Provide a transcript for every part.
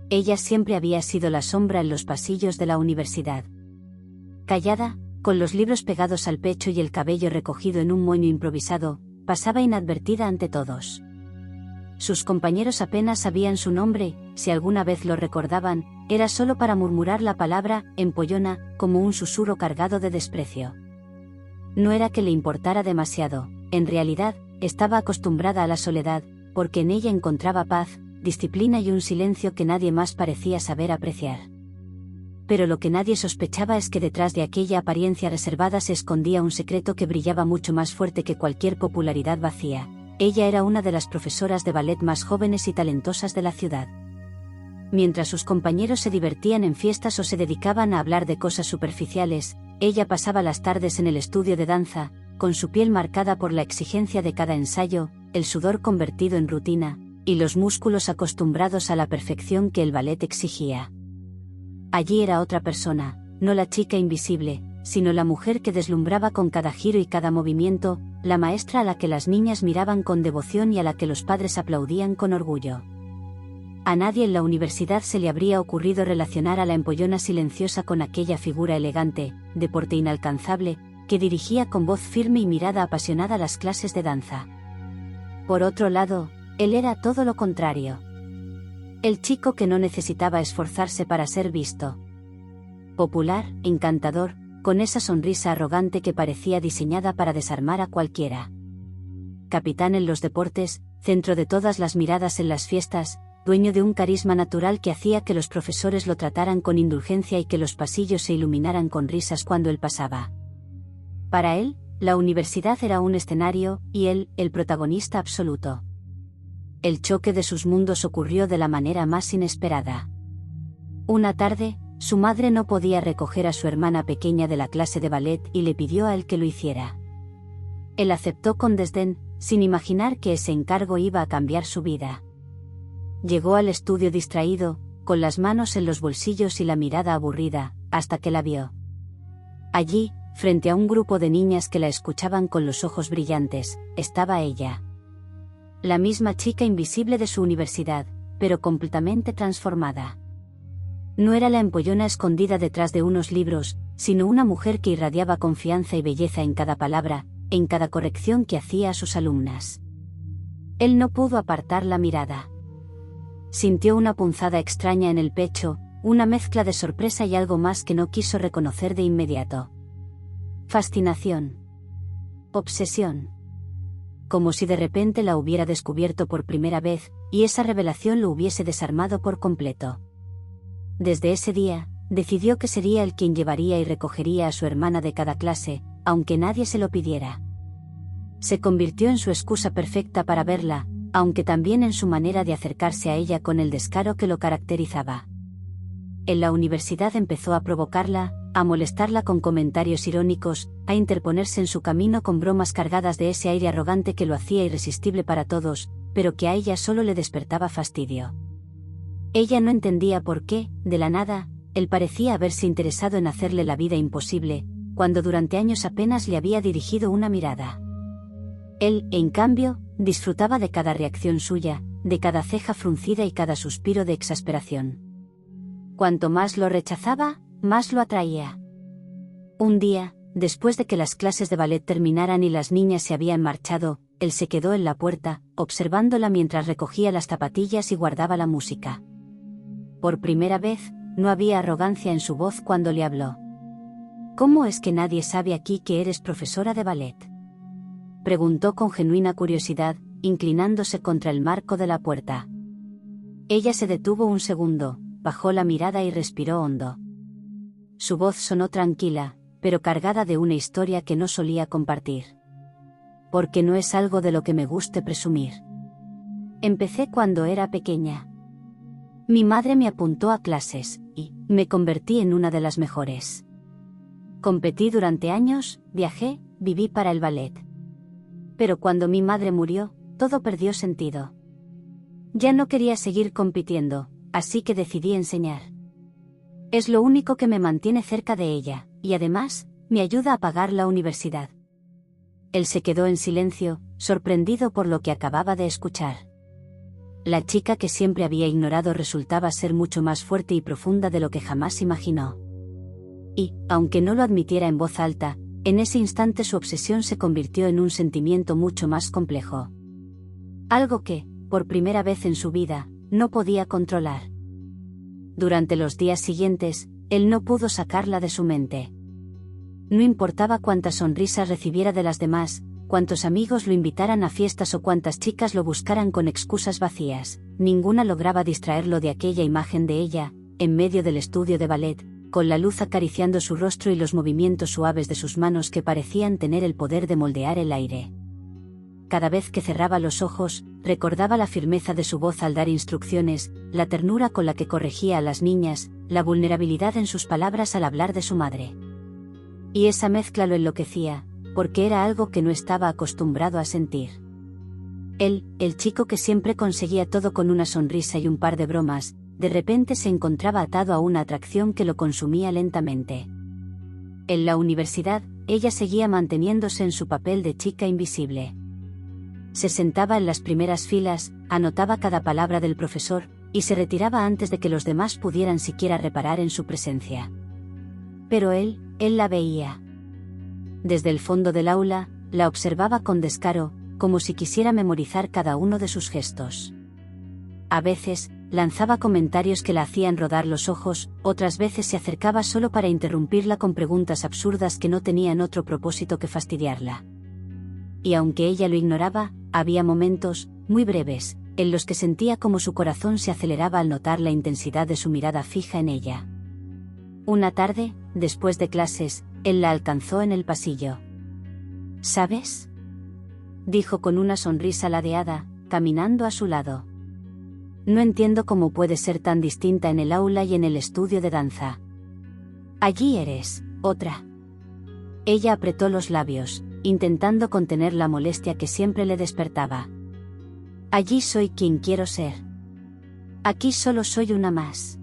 Ella siempre había sido la sombra en los pasillos de la universidad. Callada, con los libros pegados al pecho y el cabello recogido en un moño improvisado, pasaba inadvertida ante todos. Sus compañeros apenas sabían su nombre, si alguna vez lo recordaban, era solo para murmurar la palabra «empollona», como un susurro cargado de desprecio. No era que le importara demasiado, en realidad, estaba acostumbrada a la soledad, porque en ella encontraba paz, disciplina y un silencio que nadie más parecía saber apreciar. Pero lo que nadie sospechaba es que detrás de aquella apariencia reservada se escondía un secreto que brillaba mucho más fuerte que cualquier popularidad vacía. Ella era una de las profesoras de ballet más jóvenes y talentosas de la ciudad. Mientras sus compañeros se divertían en fiestas o se dedicaban a hablar de cosas superficiales, ella pasaba las tardes en el estudio de danza, con su piel marcada por la exigencia de cada ensayo, el sudor convertido en rutina, y los músculos acostumbrados a la perfección que el ballet exigía. Allí era otra persona, no la chica invisible, sino la mujer que deslumbraba con cada giro y cada movimiento, la maestra a la que las niñas miraban con devoción y a la que los padres aplaudían con orgullo. A nadie en la universidad se le habría ocurrido relacionar a la empollona silenciosa con aquella figura elegante, de porte inalcanzable, que dirigía con voz firme y mirada apasionada las clases de danza. Por otro lado, él era todo lo contrario. El chico que no necesitaba esforzarse para ser visto. Popular, encantador, con esa sonrisa arrogante que parecía diseñada para desarmar a cualquiera. Capitán en los deportes, centro de todas las miradas en las fiestas, dueño de un carisma natural que hacía que los profesores lo trataran con indulgencia y que los pasillos se iluminaran con risas cuando él pasaba. Para él, la universidad era un escenario, y él, el protagonista absoluto. El choque de sus mundos ocurrió de la manera más inesperada. Una tarde, su madre no podía recoger a su hermana pequeña de la clase de ballet y le pidió a él que lo hiciera. Él aceptó con desdén, sin imaginar que ese encargo iba a cambiar su vida. Llegó al estudio distraído, con las manos en los bolsillos y la mirada aburrida, hasta que la vio. Allí, frente a un grupo de niñas que la escuchaban con los ojos brillantes, estaba ella. La misma chica invisible de su universidad, pero completamente transformada. No era la empollona escondida detrás de unos libros, sino una mujer que irradiaba confianza y belleza en cada palabra, en cada corrección que hacía a sus alumnas. Él no pudo apartar la mirada. Sintió una punzada extraña en el pecho, una mezcla de sorpresa y algo más que no quiso reconocer de inmediato. Fascinación. Obsesión. Como si de repente la hubiera descubierto por primera vez, y esa revelación lo hubiese desarmado por completo. Desde ese día, decidió que sería él quien llevaría y recogería a su hermana de cada clase, aunque nadie se lo pidiera. Se convirtió en su excusa perfecta para verla, aunque también en su manera de acercarse a ella con el descaro que lo caracterizaba. En la universidad empezó a provocarla, a molestarla con comentarios irónicos, a interponerse en su camino con bromas cargadas de ese aire arrogante que lo hacía irresistible para todos, pero que a ella solo le despertaba fastidio. Ella no entendía por qué, de la nada, él parecía haberse interesado en hacerle la vida imposible, cuando durante años apenas le había dirigido una mirada. Él, en cambio, disfrutaba de cada reacción suya, de cada ceja fruncida y cada suspiro de exasperación. Cuanto más lo rechazaba, más lo atraía. Un día, después de que las clases de ballet terminaran y las niñas se habían marchado, él se quedó en la puerta, observándola mientras recogía las zapatillas y guardaba la música. Por primera vez, no había arrogancia en su voz cuando le habló. ¿Cómo es que nadie sabe aquí que eres profesora de ballet?, preguntó con genuina curiosidad, inclinándose contra el marco de la puerta. Ella se detuvo un segundo, bajó la mirada y respiró hondo. Su voz sonó tranquila, pero cargada de una historia que no solía compartir. Porque no es algo de lo que me guste presumir. Empecé cuando era pequeña. Mi madre me apuntó a clases, y me convertí en una de las mejores. Competí durante años, viajé, viví para el ballet. Pero cuando mi madre murió, todo perdió sentido. Ya no quería seguir compitiendo, así que decidí enseñar. Es lo único que me mantiene cerca de ella, y además, me ayuda a pagar la universidad. Él se quedó en silencio, sorprendido por lo que acababa de escuchar. La chica que siempre había ignorado resultaba ser mucho más fuerte y profunda de lo que jamás imaginó. Y, aunque no lo admitiera en voz alta, en ese instante su obsesión se convirtió en un sentimiento mucho más complejo. Algo que, por primera vez en su vida, no podía controlar. Durante los días siguientes, él no pudo sacarla de su mente. No importaba cuántas sonrisas recibiera de las demás, cuántos amigos lo invitaran a fiestas o cuántas chicas lo buscaran con excusas vacías, ninguna lograba distraerlo de aquella imagen de ella, en medio del estudio de ballet, con la luz acariciando su rostro y los movimientos suaves de sus manos que parecían tener el poder de moldear el aire. Cada vez que cerraba los ojos, recordaba la firmeza de su voz al dar instrucciones, la ternura con la que corregía a las niñas, la vulnerabilidad en sus palabras al hablar de su madre. Y esa mezcla lo enloquecía, porque era algo que no estaba acostumbrado a sentir. Él, el chico que siempre conseguía todo con una sonrisa y un par de bromas, de repente se encontraba atado a una atracción que lo consumía lentamente. En la universidad, ella seguía manteniéndose en su papel de chica invisible. Se sentaba en las primeras filas, anotaba cada palabra del profesor, y se retiraba antes de que los demás pudieran siquiera reparar en su presencia. Pero él la veía. Desde el fondo del aula, la observaba con descaro, como si quisiera memorizar cada uno de sus gestos. A veces, lanzaba comentarios que la hacían rodar los ojos, otras veces se acercaba solo para interrumpirla con preguntas absurdas que no tenían otro propósito que fastidiarla. Y aunque ella lo ignoraba, había momentos, muy breves, en los que sentía como su corazón se aceleraba al notar la intensidad de su mirada fija en ella. Una tarde, después de clases, él la alcanzó en el pasillo. ¿Sabes?, dijo con una sonrisa ladeada, caminando a su lado. No entiendo cómo puedes ser tan distinta en el aula y en el estudio de danza. Allí eres, otra. Ella apretó los labios, intentando contener la molestia que siempre le despertaba. Allí soy quien quiero ser. Aquí solo soy una más.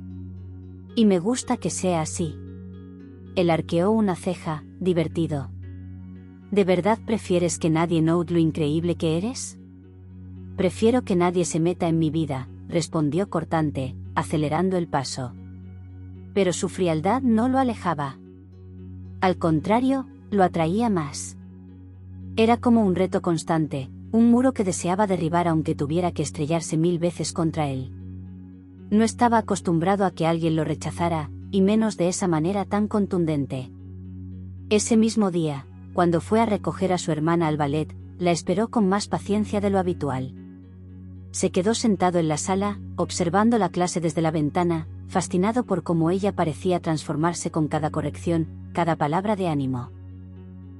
Y me gusta que sea así. Él arqueó una ceja, divertido. ¿De verdad prefieres que nadie note lo increíble que eres? Prefiero que nadie se meta en mi vida, respondió cortante, acelerando el paso. Pero su frialdad no lo alejaba. Al contrario, lo atraía más. Era como un reto constante, un muro que deseaba derribar aunque tuviera que estrellarse 1000 veces contra él. No estaba acostumbrado a que alguien lo rechazara, y menos de esa manera tan contundente. Ese mismo día, cuando fue a recoger a su hermana al ballet, la esperó con más paciencia de lo habitual. Se quedó sentado en la sala, observando la clase desde la ventana, fascinado por cómo ella parecía transformarse con cada corrección, cada palabra de ánimo.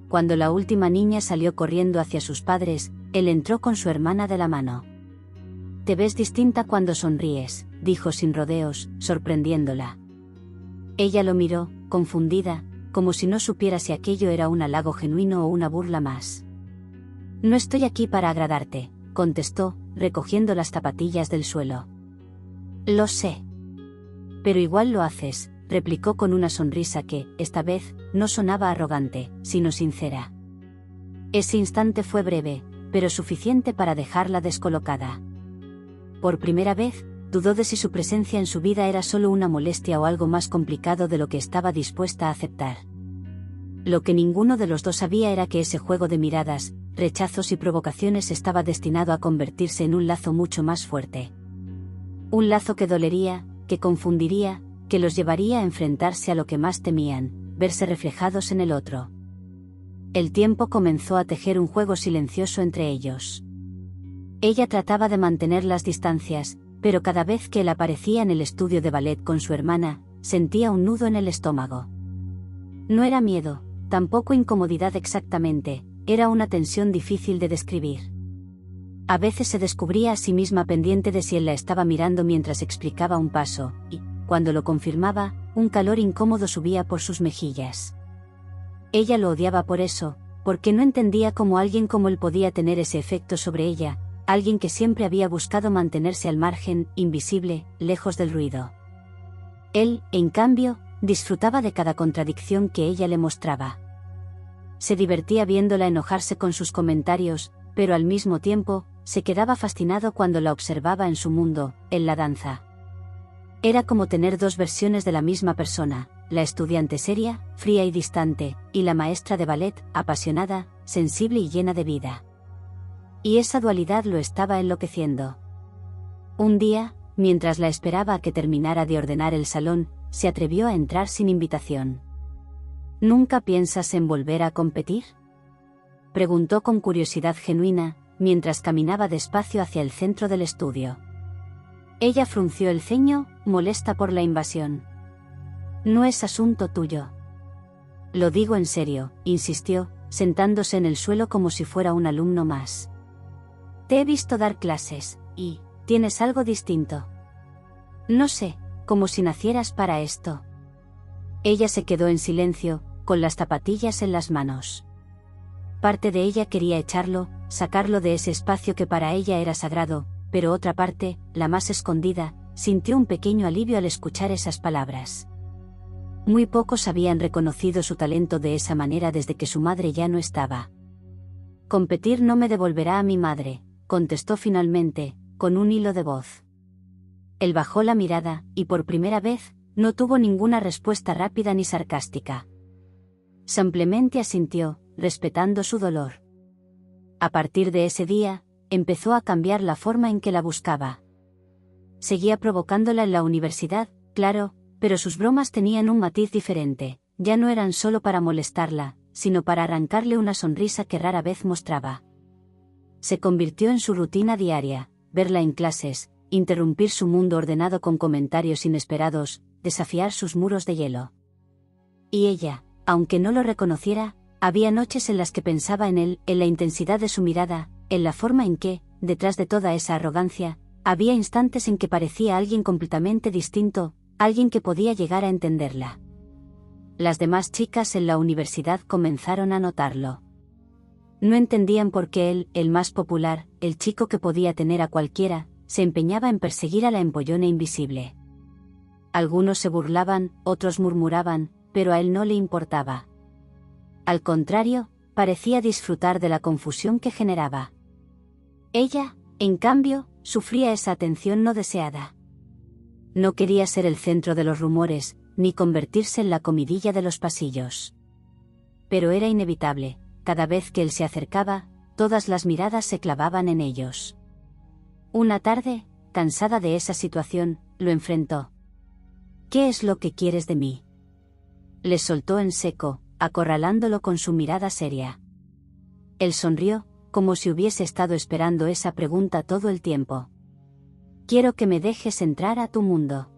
Cuando la última niña salió corriendo hacia sus padres, él entró con su hermana de la mano. «Te ves distinta cuando sonríes», dijo sin rodeos, sorprendiéndola. Ella lo miró, confundida, como si no supiera si aquello era un halago genuino o una burla más. «No estoy aquí para agradarte», contestó, recogiendo las zapatillas del suelo. «Lo sé. Pero igual lo haces», replicó con una sonrisa que, esta vez, no sonaba arrogante, sino sincera. Ese instante fue breve, pero suficiente para dejarla descolocada. Por primera vez, dudó de si su presencia en su vida era solo una molestia o algo más complicado de lo que estaba dispuesta a aceptar. Lo que ninguno de los dos sabía era que ese juego de miradas, rechazos y provocaciones estaba destinado a convertirse en un lazo mucho más fuerte. Un lazo que dolería, que confundiría, que los llevaría a enfrentarse a lo que más temían, verse reflejados en el otro. El tiempo comenzó a tejer un juego silencioso entre ellos. Ella trataba de mantener las distancias, pero cada vez que él aparecía en el estudio de ballet con su hermana, sentía un nudo en el estómago. No era miedo, tampoco incomodidad exactamente, era una tensión difícil de describir. A veces se descubría a sí misma pendiente de si él la estaba mirando mientras explicaba un paso, y, cuando lo confirmaba, un calor incómodo subía por sus mejillas. Ella lo odiaba por eso, porque no entendía cómo alguien como él podía tener ese efecto sobre ella, alguien que siempre había buscado mantenerse al margen, invisible, lejos del ruido. Él, en cambio, disfrutaba de cada contradicción que ella le mostraba. Se divertía viéndola enojarse con sus comentarios, pero al mismo tiempo, se quedaba fascinado cuando la observaba en su mundo, en la danza. Era como tener dos versiones de la misma persona, la estudiante seria, fría y distante, y la maestra de ballet, apasionada, sensible y llena de vida. Y esa dualidad lo estaba enloqueciendo. Un día, mientras la esperaba a que terminara de ordenar el salón, se atrevió a entrar sin invitación. ¿Nunca piensas en volver a competir?, preguntó con curiosidad genuina, mientras caminaba despacio hacia el centro del estudio. Ella frunció el ceño, molesta por la invasión. No es asunto tuyo. Lo digo en serio, insistió, sentándose en el suelo como si fuera un alumno más. Te he visto dar clases, y tienes algo distinto. No sé, como si nacieras para esto. Ella se quedó en silencio, con las zapatillas en las manos. Parte de ella quería echarlo, sacarlo de ese espacio que para ella era sagrado, pero otra parte, la más escondida, sintió un pequeño alivio al escuchar esas palabras. Muy pocos habían reconocido su talento de esa manera desde que su madre ya no estaba. Competir no me devolverá a mi madre, contestó finalmente, con un hilo de voz. Él bajó la mirada, y por primera vez, no tuvo ninguna respuesta rápida ni sarcástica. Simplemente asintió, respetando su dolor. A partir de ese día, empezó a cambiar la forma en que la buscaba. Seguía provocándola en la universidad, claro, pero sus bromas tenían un matiz diferente, ya no eran solo para molestarla, sino para arrancarle una sonrisa que rara vez mostraba. Se convirtió en su rutina diaria, verla en clases, interrumpir su mundo ordenado con comentarios inesperados, desafiar sus muros de hielo. Y ella, aunque no lo reconociera, había noches en las que pensaba en él, en la intensidad de su mirada, en la forma en que, detrás de toda esa arrogancia, había instantes en que parecía alguien completamente distinto, alguien que podía llegar a entenderla. Las demás chicas en la universidad comenzaron a notarlo. No entendían por qué él, el más popular, el chico que podía tener a cualquiera, se empeñaba en perseguir a la empollona invisible. Algunos se burlaban, otros murmuraban, pero a él no le importaba. Al contrario, parecía disfrutar de la confusión que generaba. Ella, en cambio, sufría esa atención no deseada. No quería ser el centro de los rumores, ni convertirse en la comidilla de los pasillos. Pero era inevitable, cada vez que él se acercaba, todas las miradas se clavaban en ellos. Una tarde, cansada de esa situación, lo enfrentó. ¿Qué es lo que quieres de mí?, le soltó en seco, acorralándolo con su mirada seria. Él sonrió, como si hubiese estado esperando esa pregunta todo el tiempo. Quiero que me dejes entrar a tu mundo.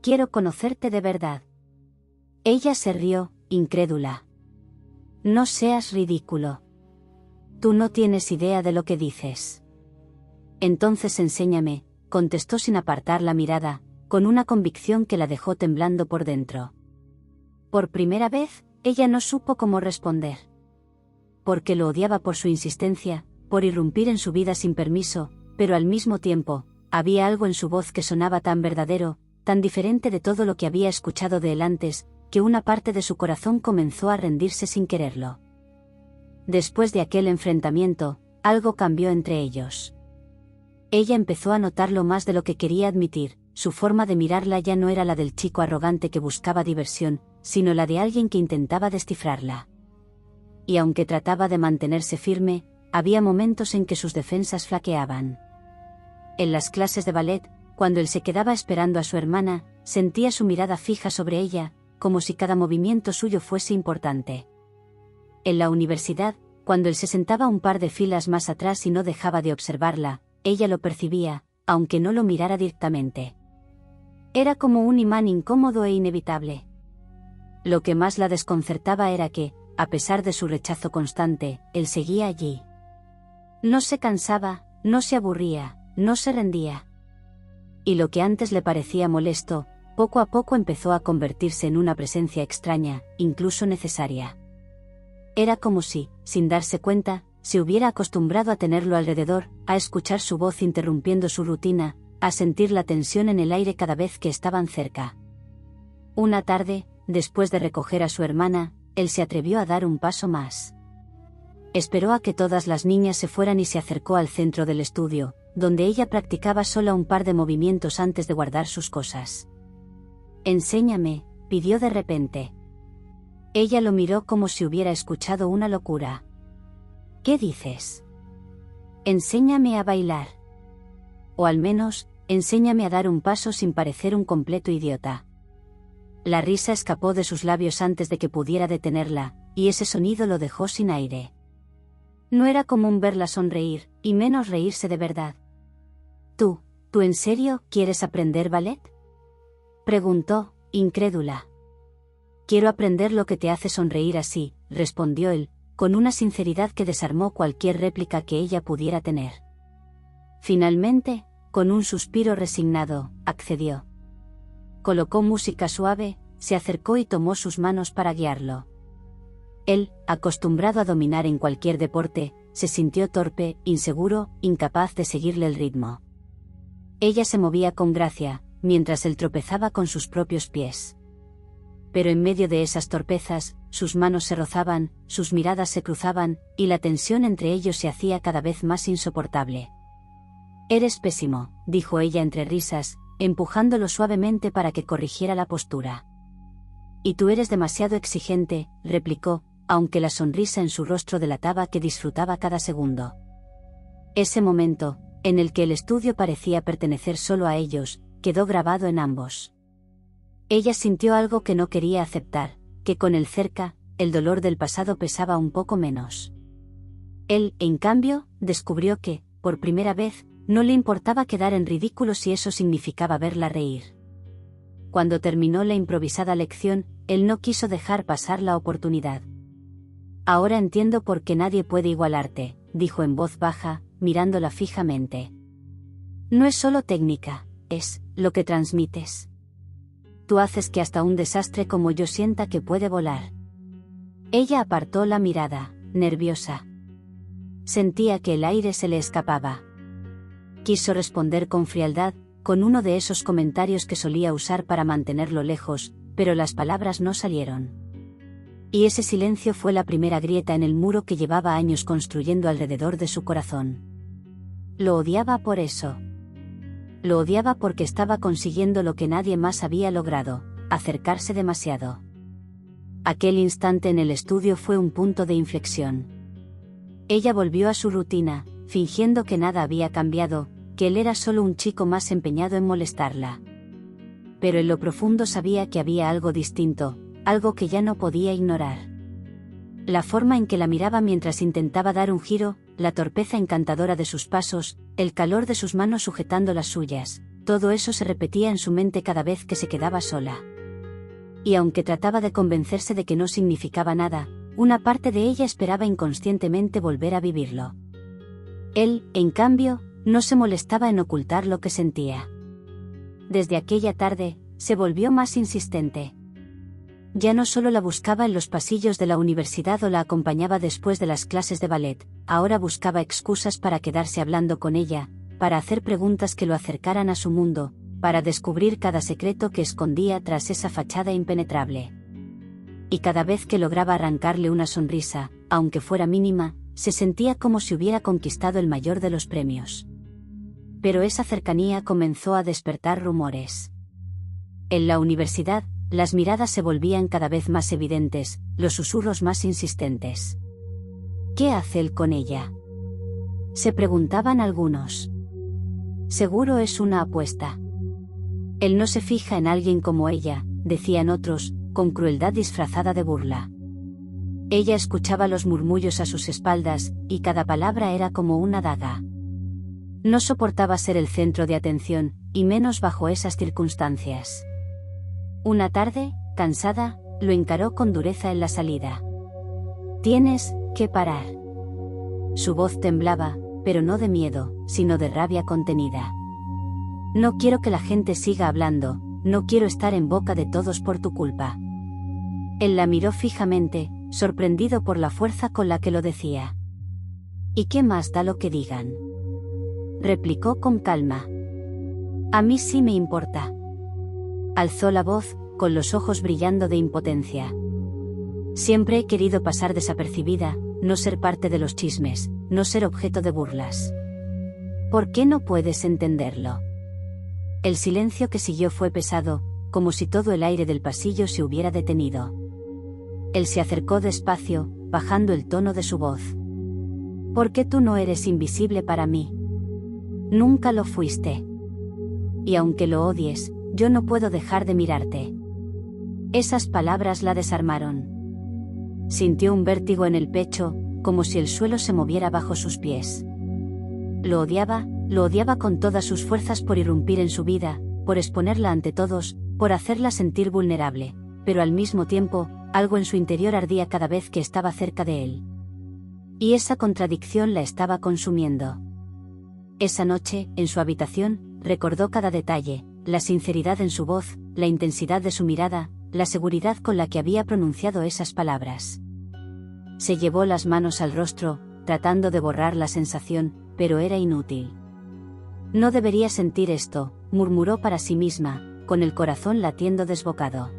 Quiero conocerte de verdad. Ella se rió, incrédula. No seas ridículo. Tú no tienes idea de lo que dices. Entonces enséñame, contestó sin apartar la mirada, con una convicción que la dejó temblando por dentro. Por primera vez, ella no supo cómo responder. Porque lo odiaba por su insistencia, por irrumpir en su vida sin permiso, pero al mismo tiempo, había algo en su voz que sonaba tan verdadero, tan diferente de todo lo que había escuchado de él antes, que una parte de su corazón comenzó a rendirse sin quererlo. Después de aquel enfrentamiento, algo cambió entre ellos. Ella empezó a notarlo más de lo que quería admitir, su forma de mirarla ya no era la del chico arrogante que buscaba diversión, sino la de alguien que intentaba descifrarla. Y aunque trataba de mantenerse firme, había momentos en que sus defensas flaqueaban. En las clases de ballet, cuando él se quedaba esperando a su hermana, sentía su mirada fija sobre ella, como si cada movimiento suyo fuese importante. En la universidad, cuando él se sentaba un par de filas más atrás y no dejaba de observarla, ella lo percibía, aunque no lo mirara directamente. Era como un imán incómodo e inevitable. Lo que más la desconcertaba era que, a pesar de su rechazo constante, él seguía allí. No se cansaba, no se aburría, no se rendía. Y lo que antes le parecía molesto, poco a poco empezó a convertirse en una presencia extraña, incluso necesaria. Era como si, sin darse cuenta, se hubiera acostumbrado a tenerlo alrededor, a escuchar su voz interrumpiendo su rutina, a sentir la tensión en el aire cada vez que estaban cerca. Una tarde, después de recoger a su hermana, él se atrevió a dar un paso más. Esperó a que todas las niñas se fueran y se acercó al centro del estudio, donde ella practicaba sola un par de movimientos antes de guardar sus cosas. «Enséñame», pidió de repente. Ella lo miró como si hubiera escuchado una locura. «¿Qué dices?» «Enséñame a bailar. O al menos, enséñame a dar un paso sin parecer un completo idiota». La risa escapó de sus labios antes de que pudiera detenerla, y ese sonido lo dejó sin aire. No era común verla sonreír, y menos reírse de verdad. ¿Tú en serio quieres aprender ballet?», preguntó, incrédula. «Quiero aprender lo que te hace sonreír así», respondió él, con una sinceridad que desarmó cualquier réplica que ella pudiera tener. Finalmente, con un suspiro resignado, accedió. Colocó música suave, se acercó y tomó sus manos para guiarlo. Él, acostumbrado a dominar en cualquier deporte, se sintió torpe, inseguro, incapaz de seguirle el ritmo. Ella se movía con gracia, mientras él tropezaba con sus propios pies. Pero en medio de esas torpezas, sus manos se rozaban, sus miradas se cruzaban, y la tensión entre ellos se hacía cada vez más insoportable. «Eres pésimo», dijo ella entre risas, empujándolo suavemente para que corrigiera la postura. «Y tú eres demasiado exigente», replicó, aunque la sonrisa en su rostro delataba que disfrutaba cada segundo. Ese momento, en el que el estudio parecía pertenecer solo a ellos, quedó grabado en ambos. Ella sintió algo que no quería aceptar, que con él cerca, el dolor del pasado pesaba un poco menos. Él, en cambio, descubrió que, por primera vez, no le importaba quedar en ridículo si eso significaba verla reír. Cuando terminó la improvisada lección, él no quiso dejar pasar la oportunidad. «Ahora entiendo por qué nadie puede igualarte», dijo en voz baja, mirándola fijamente. «No es solo técnica, es lo que transmites. Tú haces que hasta un desastre como yo sienta que puede volar». Ella apartó la mirada, nerviosa. Sentía que el aire se le escapaba. Quiso responder con frialdad, con uno de esos comentarios que solía usar para mantenerlo lejos, pero las palabras no salieron. Y ese silencio fue la primera grieta en el muro que llevaba años construyendo alrededor de su corazón. Lo odiaba por eso. Lo odiaba porque estaba consiguiendo lo que nadie más había logrado, acercarse demasiado. Aquel instante en el estudio fue un punto de inflexión. Ella volvió a su rutina, fingiendo que nada había cambiado, que él era solo un chico más empeñado en molestarla. Pero en lo profundo sabía que había algo distinto, algo que ya no podía ignorar. La forma en que la miraba mientras intentaba dar un giro, la torpeza encantadora de sus pasos, el calor de sus manos sujetando las suyas, todo eso se repetía en su mente cada vez que se quedaba sola. Y aunque trataba de convencerse de que no significaba nada, una parte de ella esperaba inconscientemente volver a vivirlo. Él, en cambio, no se molestaba en ocultar lo que sentía. Desde aquella tarde, se volvió más insistente. Ya no solo la buscaba en los pasillos de la universidad o la acompañaba después de las clases de ballet, ahora buscaba excusas para quedarse hablando con ella, para hacer preguntas que lo acercaran a su mundo, para descubrir cada secreto que escondía tras esa fachada impenetrable. Y cada vez que lograba arrancarle una sonrisa, aunque fuera mínima, se sentía como si hubiera conquistado el mayor de los premios. Pero esa cercanía comenzó a despertar rumores. En la universidad, las miradas se volvían cada vez más evidentes, los susurros más insistentes. ¿Qué hace él con ella?, se preguntaban algunos. Seguro es una apuesta. Él no se fija en alguien como ella, decían otros, con crueldad disfrazada de burla. Ella escuchaba los murmullos a sus espaldas, y cada palabra era como una daga. No soportaba ser el centro de atención, y menos bajo esas circunstancias. Una tarde, cansada, lo encaró con dureza en la salida. «Tienes que parar». Su voz temblaba, pero no de miedo, sino de rabia contenida. «No quiero que la gente siga hablando, no quiero estar en boca de todos por tu culpa». Él la miró fijamente, sorprendido por la fuerza con la que lo decía. «¿Y qué más da lo que digan?», replicó con calma. «A mí sí me importa». Alzó la voz, con los ojos brillando de impotencia. «Siempre he querido pasar desapercibida, no ser parte de los chismes, no ser objeto de burlas. ¿Por qué no puedes entenderlo? El silencio que siguió fue pesado, como si todo el aire del pasillo se hubiera detenido. Él se acercó despacio, bajando el tono de su voz. ¿Por qué tú no eres invisible para mí? Nunca lo fuiste. Y aunque lo odies, yo no puedo dejar de mirarte. Esas palabras la desarmaron. Sintió un vértigo en el pecho, como si el suelo se moviera bajo sus pies. Lo odiaba con todas sus fuerzas por irrumpir en su vida, por exponerla ante todos, por hacerla sentir vulnerable, pero al mismo tiempo, algo en su interior ardía cada vez que estaba cerca de él. Y esa contradicción la estaba consumiendo. Esa noche, en su habitación, recordó cada detalle, la sinceridad en su voz, la intensidad de su mirada, la seguridad con la que había pronunciado esas palabras. Se llevó las manos al rostro, tratando de borrar la sensación, pero era inútil. No debería sentir esto, murmuró para sí misma, con el corazón latiendo desbocado.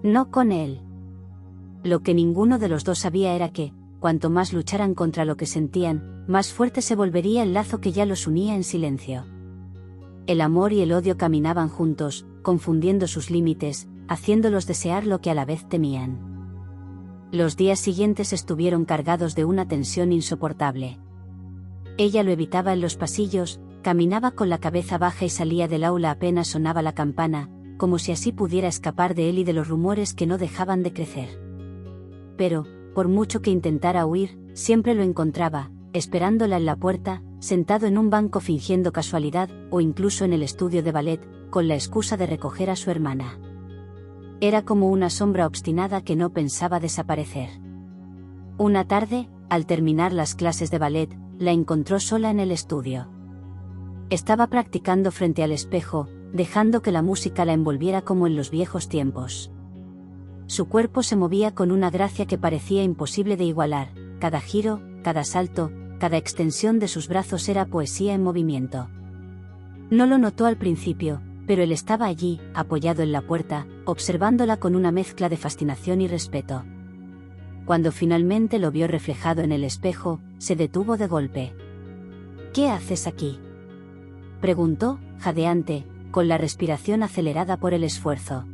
No con él. Lo que ninguno de los dos sabía era que, cuanto más lucharan contra lo que sentían, más fuerte se volvería el lazo que ya los unía en silencio. El amor y el odio caminaban juntos, confundiendo sus límites, haciéndolos desear lo que a la vez temían. Los días siguientes estuvieron cargados de una tensión insoportable. Ella lo evitaba en los pasillos, caminaba con la cabeza baja y salía del aula apenas sonaba la campana, como si así pudiera escapar de él y de los rumores que no dejaban de crecer. Pero, por mucho que intentara huir, siempre lo encontraba, esperándola en la puerta, sentado en un banco fingiendo casualidad, o incluso en el estudio de ballet, con la excusa de recoger a su hermana. Era como una sombra obstinada que no pensaba desaparecer. Una tarde, al terminar las clases de ballet, la encontró sola en el estudio. Estaba practicando frente al espejo, dejando que la música la envolviera como en los viejos tiempos. Su cuerpo se movía con una gracia que parecía imposible de igualar, cada giro, cada salto, cada extensión de sus brazos era poesía en movimiento. No lo notó al principio, pero él estaba allí, apoyado en la puerta, observándola con una mezcla de fascinación y respeto. Cuando finalmente lo vio reflejado en el espejo, se detuvo de golpe. ¿Qué haces aquí?, preguntó, jadeante, con la respiración acelerada por el esfuerzo.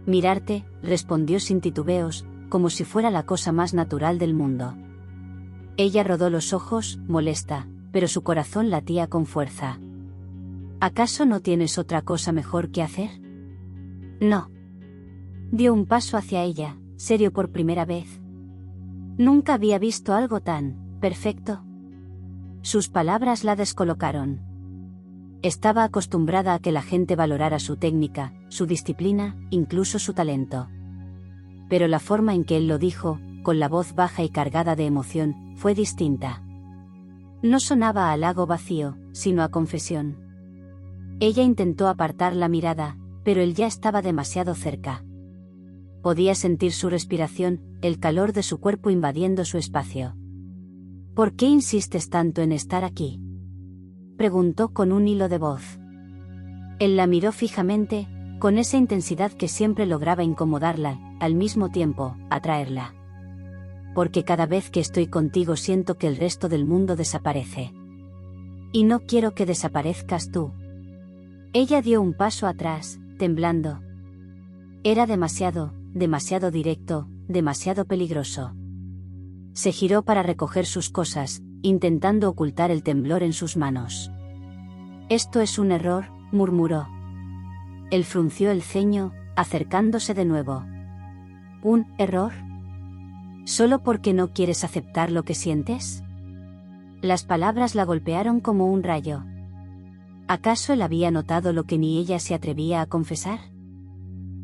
Mirarte, respondió sin titubeos, como si fuera la cosa más natural del mundo. Ella rodó los ojos, molesta, pero su corazón latía con fuerza. ¿Acaso no tienes otra cosa mejor que hacer? No. Dio un paso hacia ella, serio por primera vez. Nunca había visto algo tan perfecto. Sus palabras la descolocaron. Estaba acostumbrada a que la gente valorara su técnica, su disciplina, incluso su talento. Pero la forma en que él lo dijo, con la voz baja y cargada de emoción, fue distinta. No sonaba a halago vacío, sino a confesión. Ella intentó apartar la mirada, pero él ya estaba demasiado cerca. Podía sentir su respiración, el calor de su cuerpo invadiendo su espacio. ¿Por qué insistes tanto en estar aquí?, preguntó con un hilo de voz. Él la miró fijamente, con esa intensidad que siempre lograba incomodarla, al mismo tiempo, atraerla. Porque cada vez que estoy contigo siento que el resto del mundo desaparece. Y no quiero que desaparezcas tú. Ella dio un paso atrás, temblando. Era demasiado directo, demasiado peligroso. Se giró para recoger sus cosas, intentando ocultar el temblor en sus manos. Esto es un error, murmuró. Él frunció el ceño, acercándose de nuevo. ¿Un error? ¿Solo porque no quieres aceptar lo que sientes? Las palabras la golpearon como un rayo. ¿Acaso él había notado lo que ni ella se atrevía a confesar?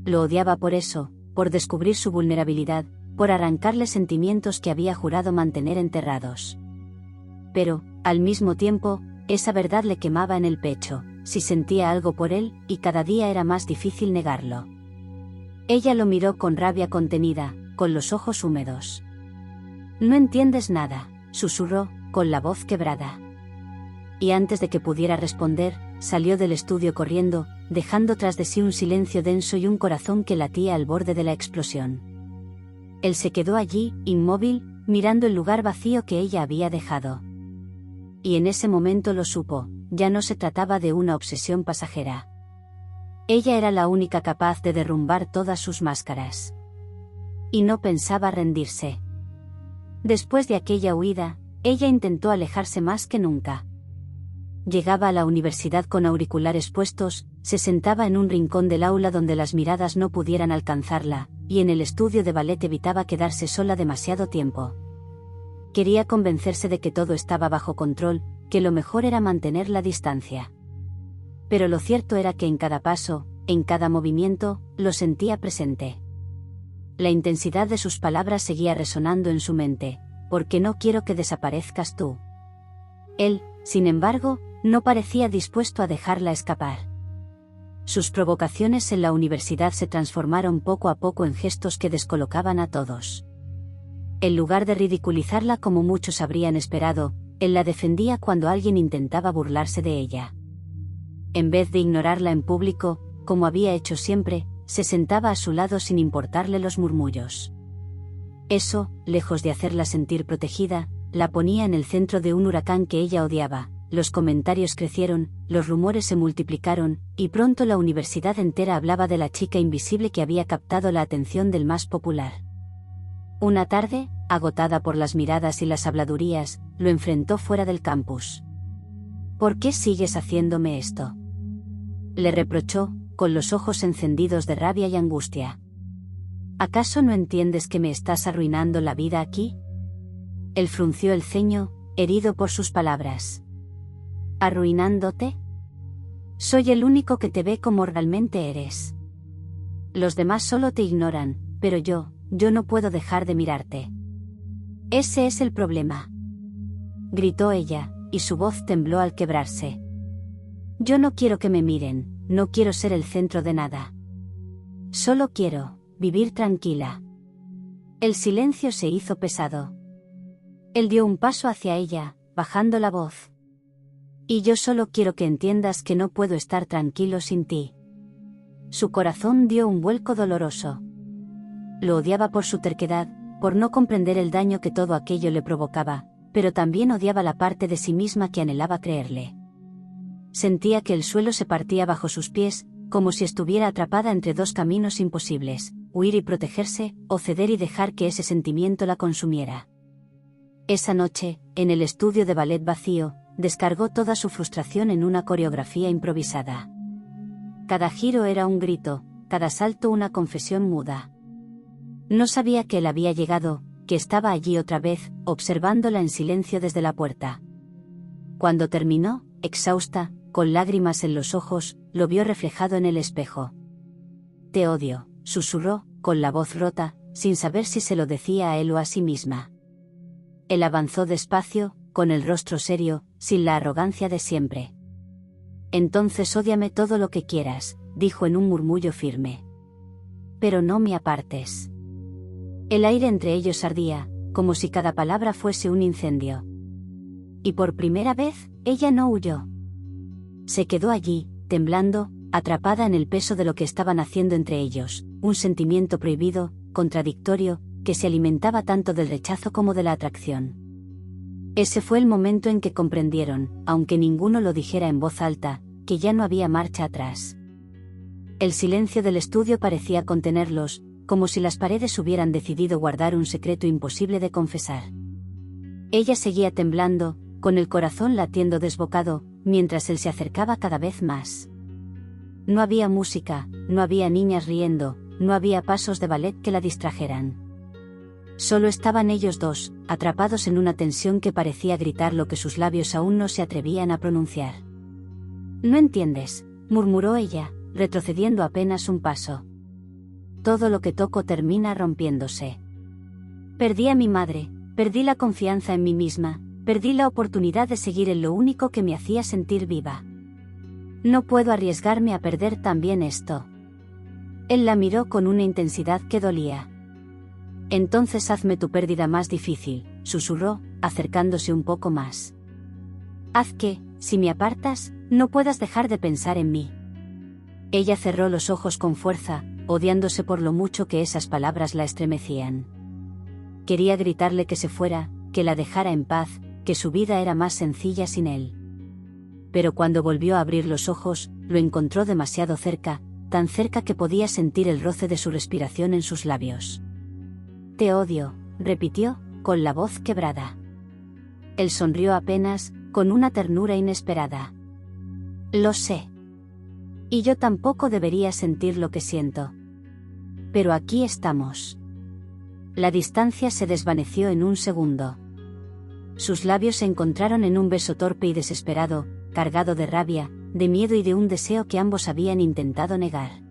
Lo odiaba por eso, por descubrir su vulnerabilidad, por arrancarle sentimientos que había jurado mantener enterrados. Pero, al mismo tiempo, esa verdad le quemaba en el pecho, si sentía algo por él, y cada día era más difícil negarlo. Ella lo miró con rabia contenida, con los ojos húmedos. No entiendes nada, susurró, con la voz quebrada. Y antes de que pudiera responder, salió del estudio corriendo, dejando tras de sí un silencio denso y un corazón que latía al borde de la explosión. Él se quedó allí, inmóvil, mirando el lugar vacío que ella había dejado. Y en ese momento lo supo, ya no se trataba de una obsesión pasajera. Ella era la única capaz de derrumbar todas sus máscaras. Y no pensaba rendirse. Después de aquella huida, ella intentó alejarse más que nunca. Llegaba a la universidad con auriculares puestos, se sentaba en un rincón del aula donde las miradas no pudieran alcanzarla, y en el estudio de ballet evitaba quedarse sola demasiado tiempo. Quería convencerse de que todo estaba bajo control, que lo mejor era mantener la distancia. Pero lo cierto era que en cada paso, en cada movimiento, lo sentía presente. La intensidad de sus palabras seguía resonando en su mente, «¿Por qué no quiero que desaparezcas tú?» Él, sin embargo, no parecía dispuesto a dejarla escapar. Sus provocaciones en la universidad se transformaron poco a poco en gestos que descolocaban a todos. En lugar de ridiculizarla como muchos habrían esperado, él la defendía cuando alguien intentaba burlarse de ella. En vez de ignorarla en público, como había hecho siempre, se sentaba a su lado sin importarle los murmullos. Eso, lejos de hacerla sentir protegida, la ponía en el centro de un huracán que ella odiaba. Los comentarios crecieron, los rumores se multiplicaron, y pronto la universidad entera hablaba de la chica invisible que había captado la atención del más popular. Una tarde, agotada por las miradas y las habladurías, lo enfrentó fuera del campus. «¿Por qué sigues haciéndome esto?», le reprochó, con los ojos encendidos de rabia y angustia. «¿Acaso no entiendes que me estás arruinando la vida aquí?». Él frunció el ceño, herido por sus palabras. «¿Arruinándote? Soy el único que te ve como realmente eres. Los demás solo te ignoran, pero yo no puedo dejar de mirarte. Ese es el problema», gritó ella, y su voz tembló al quebrarse. «Yo no quiero que me miren, no quiero ser el centro de nada. Solo quiero vivir tranquila». El silencio se hizo pesado. Él dio un paso hacia ella, bajando la voz. «Y yo solo quiero que entiendas que no puedo estar tranquilo sin ti». Su corazón dio un vuelco doloroso. Lo odiaba por su terquedad, por no comprender el daño que todo aquello le provocaba, pero también odiaba la parte de sí misma que anhelaba creerle. Sentía que el suelo se partía bajo sus pies, como si estuviera atrapada entre dos caminos imposibles, huir y protegerse, o ceder y dejar que ese sentimiento la consumiera. Esa noche, en el estudio de ballet vacío, descargó toda su frustración en una coreografía improvisada. Cada giro era un grito, cada salto una confesión muda. No sabía que él había llegado, que estaba allí otra vez, observándola en silencio desde la puerta. Cuando terminó, exhausta, con lágrimas en los ojos, lo vio reflejado en el espejo. «Te odio», susurró, con la voz rota, sin saber si se lo decía a él o a sí misma. Él avanzó despacio, con el rostro serio, sin la arrogancia de siempre. «Entonces ódiame todo lo que quieras», dijo en un murmullo firme. «Pero no me apartes». El aire entre ellos ardía, como si cada palabra fuese un incendio. Y por primera vez, ella no huyó. Se quedó allí, temblando, atrapada en el peso de lo que estaban haciendo entre ellos, un sentimiento prohibido, contradictorio, que se alimentaba tanto del rechazo como de la atracción. Ese fue el momento en que comprendieron, aunque ninguno lo dijera en voz alta, que ya no había marcha atrás. El silencio del estudio parecía contenerlos, como si las paredes hubieran decidido guardar un secreto imposible de confesar. Ella seguía temblando, con el corazón latiendo desbocado, mientras él se acercaba cada vez más. No había música, no había niñas riendo, no había pasos de ballet que la distrajeran. Solo estaban ellos dos, atrapados en una tensión que parecía gritar lo que sus labios aún no se atrevían a pronunciar. «No entiendes», murmuró ella, retrocediendo apenas un paso. «Todo lo que toco termina rompiéndose. Perdí a mi madre, perdí la confianza en mí misma, perdí la oportunidad de seguir en lo único que me hacía sentir viva. No puedo arriesgarme a perder también esto». Él la miró con una intensidad que dolía. «Entonces hazme tu pérdida más difícil», susurró, acercándose un poco más. «Haz que, si me apartas, no puedas dejar de pensar en mí». Ella cerró los ojos con fuerza, odiándose por lo mucho que esas palabras la estremecían. Quería gritarle que se fuera, que la dejara en paz, que su vida era más sencilla sin él. Pero cuando volvió a abrir los ojos, lo encontró demasiado cerca, tan cerca que podía sentir el roce de su respiración en sus labios. «Te odio», repitió, con la voz quebrada. Él sonrió apenas, con una ternura inesperada. «Lo sé. Y yo tampoco debería sentir lo que siento. Pero aquí estamos». La distancia se desvaneció en un segundo. Sus labios se encontraron en un beso torpe y desesperado, cargado de rabia, de miedo y de un deseo que ambos habían intentado negar.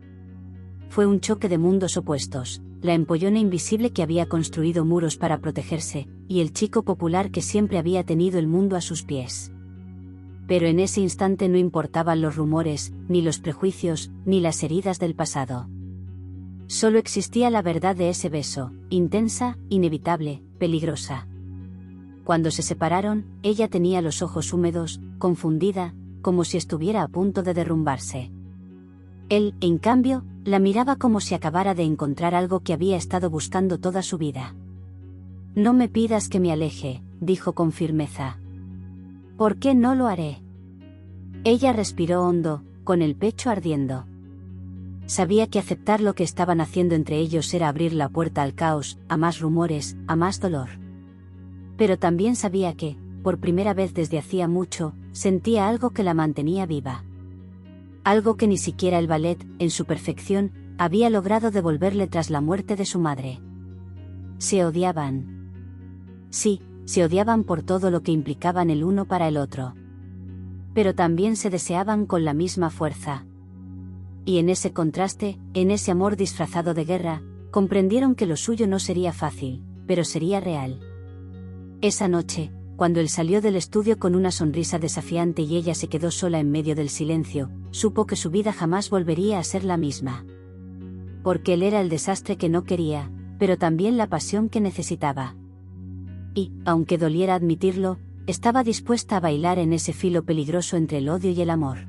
Fue un choque de mundos opuestos, la empollona invisible que había construido muros para protegerse, y el chico popular que siempre había tenido el mundo a sus pies. Pero en ese instante no importaban los rumores, ni los prejuicios, ni las heridas del pasado. Solo existía la verdad de ese beso, intensa, inevitable, peligrosa. Cuando se separaron, ella tenía los ojos húmedos, confundida, como si estuviera a punto de derrumbarse. Él, en cambio, la miraba como si acabara de encontrar algo que había estado buscando toda su vida. «No me pidas que me aleje», dijo con firmeza. «¿Por qué no lo haré?» Ella respiró hondo, con el pecho ardiendo. Sabía que aceptar lo que estaban haciendo entre ellos era abrir la puerta al caos, a más rumores, a más dolor. Pero también sabía que, por primera vez desde hacía mucho, sentía algo que la mantenía viva. Algo que ni siquiera el ballet, en su perfección, había logrado devolverle tras la muerte de su madre. Se odiaban. Sí, se odiaban por todo lo que implicaban el uno para el otro. Pero también se deseaban con la misma fuerza. Y en ese contraste, en ese amor disfrazado de guerra, comprendieron que lo suyo no sería fácil, pero sería real. Esa noche, cuando él salió del estudio con una sonrisa desafiante y ella se quedó sola en medio del silencio, supo que su vida jamás volvería a ser la misma. Porque él era el desastre que no quería, pero también la pasión que necesitaba. Y, aunque doliera admitirlo, estaba dispuesta a bailar en ese filo peligroso entre el odio y el amor.